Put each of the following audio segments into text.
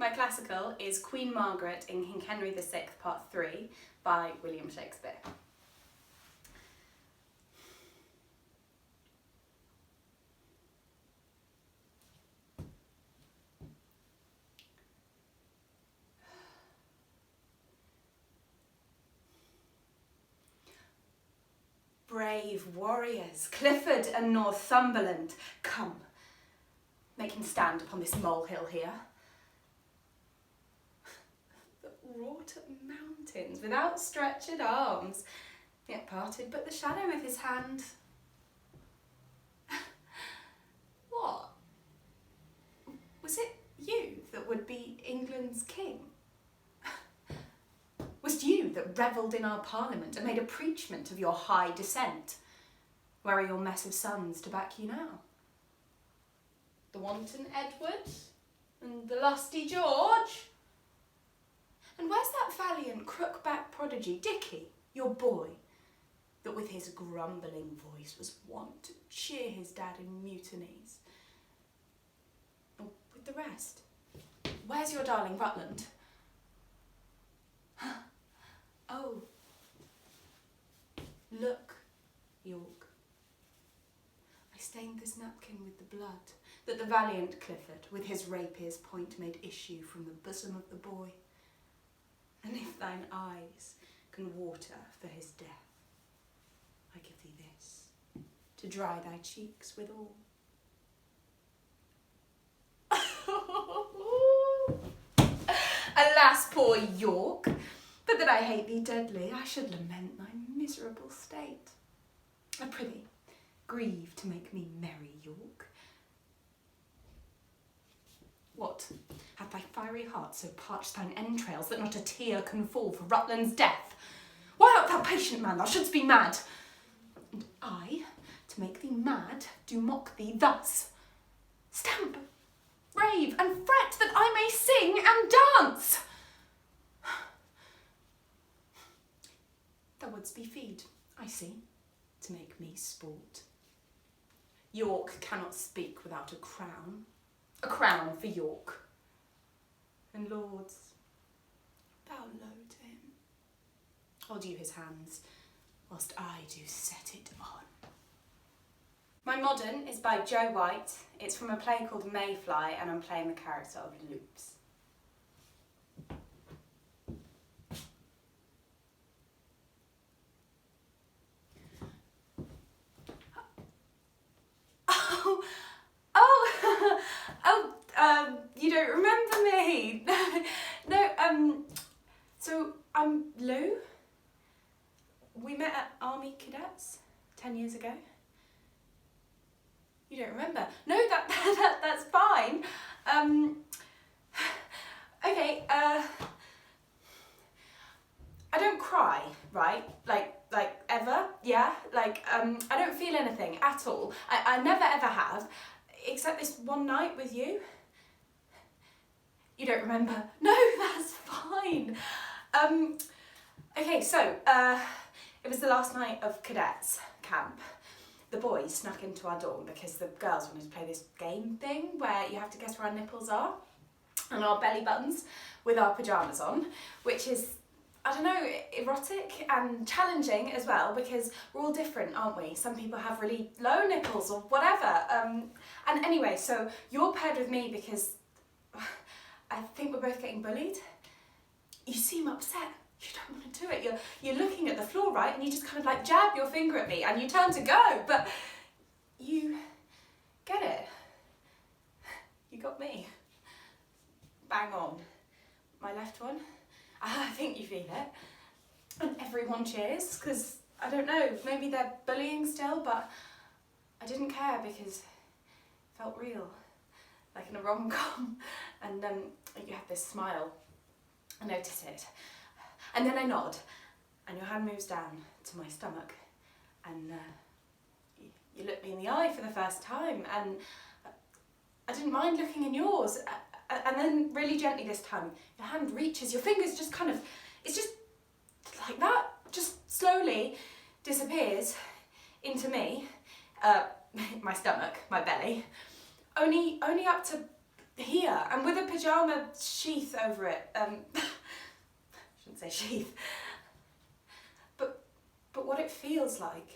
My classical is Queen Margaret in King Henry VI Part 3 by William Shakespeare. Brave warriors, Clifford and Northumberland, come, make him stand upon this molehill here. That wrought at mountains with outstretched arms, yet parted but the shadow with his hand. What? Was it you that would be England's king? Was you that revelled in our parliament and made a preachment of your high descent? Where are your mess of sons to back you now? The wanton Edward and the lusty George? And where's that valiant crook-back prodigy, Dicky, your boy, that with his grumbling voice was wont to cheer his dad in mutinies? And with the rest, where's your darling Rutland? Oh, look, York. I stained this napkin with the blood that the valiant Clifford with his rapier's point made issue from the bosom of the boy. And if thine eyes can water for his death, I give thee this, to dry thy cheeks withal. Alas, poor York! But that I hate thee deadly, I should lament thy miserable state. I prithee, grieve to make me merry, York. What, hath thy fiery heart so parched thine entrails that not a tear can fall for Rutland's death? Why art thou patient, man? Thou shouldst be mad. And I, to make thee mad, do mock thee thus. Stamp, rave, and fret that I may sing and dance. Thou wouldst be feed, I see, to make me sport. York cannot speak without a crown for York. And lords, bow low to him. Hold you his hands, whilst I do set it on. My modern is by Joe White. It's from a play called Mayfly, and I'm playing the character of Loops. You don't remember me? No, so I'm Lou. We met at Army Cadets 10 years ago. You don't remember? No, that's fine. Okay, I don't cry, right? Like ever, yeah? I don't feel anything at all. I never ever have, except this one night with you. You don't remember? No, that's fine. Okay, so, it was the last night of cadets camp. The boys snuck into our dorm because the girls wanted to play this game thing where you have to guess where our nipples are and our belly buttons with our pyjamas on, which is, I don't know, erotic and challenging as well because we're all different, aren't we? Some people have really low nipples or whatever. And anyway, so you're paired with me because I think we're both getting bullied. You seem upset. You don't want to do it. You're looking at the floor, right? And you just kind of like jab your finger at me and you turn to go, but you get it. You got me. Bang on. My left one. I think you feel it. And everyone cheers, because, I don't know, maybe they're bullying still, but I didn't care because it felt real, like in a rom-com. And you have this smile. I notice it. And then I nod, and your hand moves down to my stomach, and you look me in the eye for the first time, and I didn't mind looking in yours. And then really gently this time, your hand reaches, your fingers just kind of, it's just like that, just slowly disappears into me, my stomach, my belly, only up to here, and with a pyjama sheath over it. Shouldn't say sheath. But what it feels like,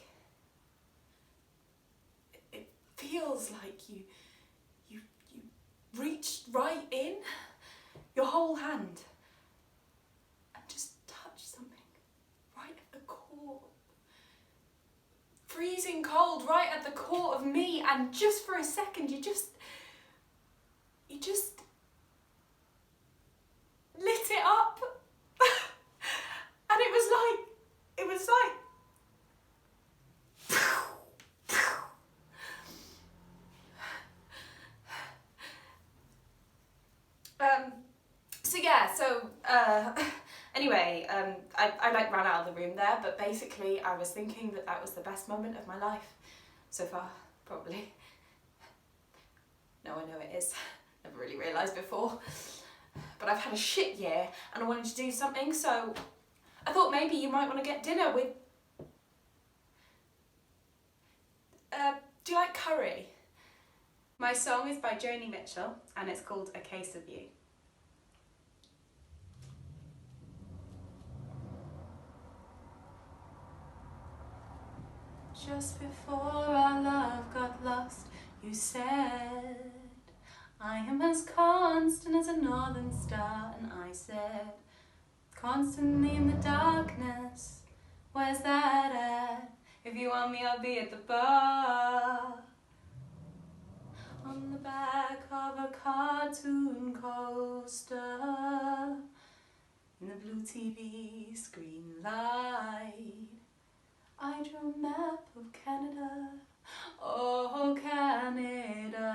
it feels like you reached right in, your whole hand, and just touched something right at the core. Freezing cold right at the core of me, and just for a second you just lit it up. And it was like anyway, I like ran out of the room there, but basically I was thinking that was the best moment of my life so far, probably. No, I know it is. Never really realised before. But I've had a shit year and I wanted to do something, so I thought maybe you might want to get dinner with... do you like curry? My song is by Joni Mitchell and it's called A Case of You. Just before our love got lost, you said, I am as constant as a northern star. And I said, constantly in the darkness, where's that at? If you want me, I'll be at the bar. On the back of a cartoon coaster, in the blue TV screen light, I drew a map of Canada, oh Canada,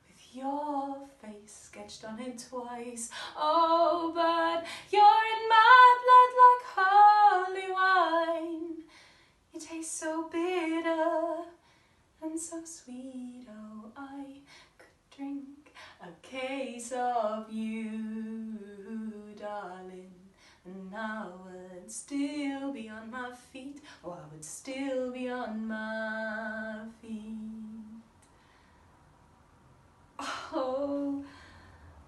with your face sketched on it twice. Oh, but you're in my blood like holy wine. You taste so bitter and so sweet. Oh, I could drink a case of you, darling, and I would still be on my feet. Oh, I would still be on my feet. Oh,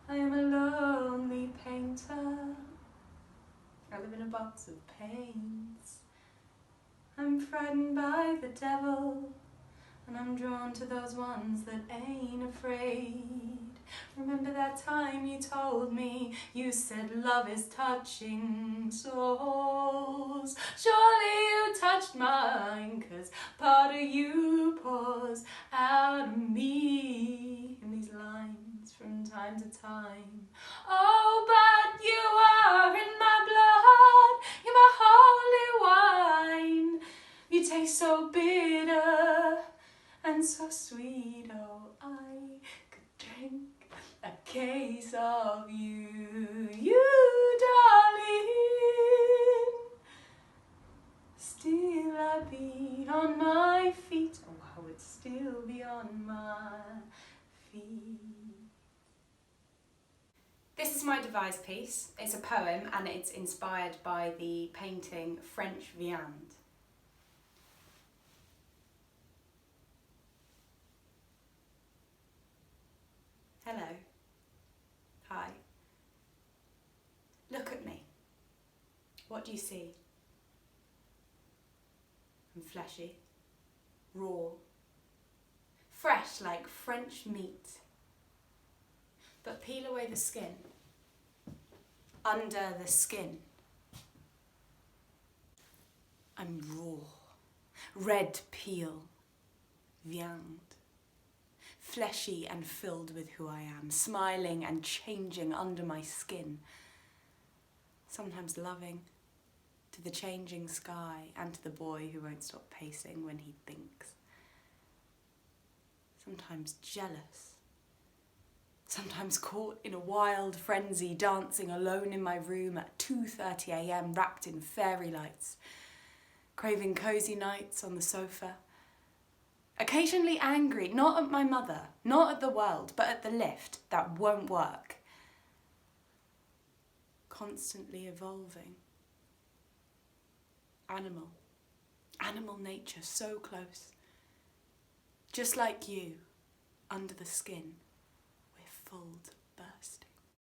I am a lonely painter. I live in a box of paints. I'm frightened by the devil, and I'm drawn to those ones that ain't afraid. Remember that time you told me, you said love is touching souls. Surely you touched mine, 'cause part of you pours out of me in these lines from time to time. Oh, but you are in my blood, you're my holy wine. You taste so bitter and so sweet. Oh, I could drink a case of you, darling. Still I'd be on my feet. Oh, I would still be on my feet. This is my devised piece. It's a poem and it's inspired by the painting French Viande. Hello. Hi. Look at me. What do you see? I'm fleshy, raw, fresh like French meat. But peel away the skin. Under the skin, I'm raw, red peel, viande. Fleshy and filled with who I am, smiling and changing under my skin. Sometimes loving to the changing sky and to the boy who won't stop pacing when he thinks. Sometimes jealous. Sometimes caught in a wild frenzy, dancing alone in my room at 2:30 a.m, wrapped in fairy lights, craving cosy nights on the sofa. Occasionally angry, not at my mother, not at the world, but at the lift that won't work. Constantly evolving. Animal nature so close. just like you, under the skin.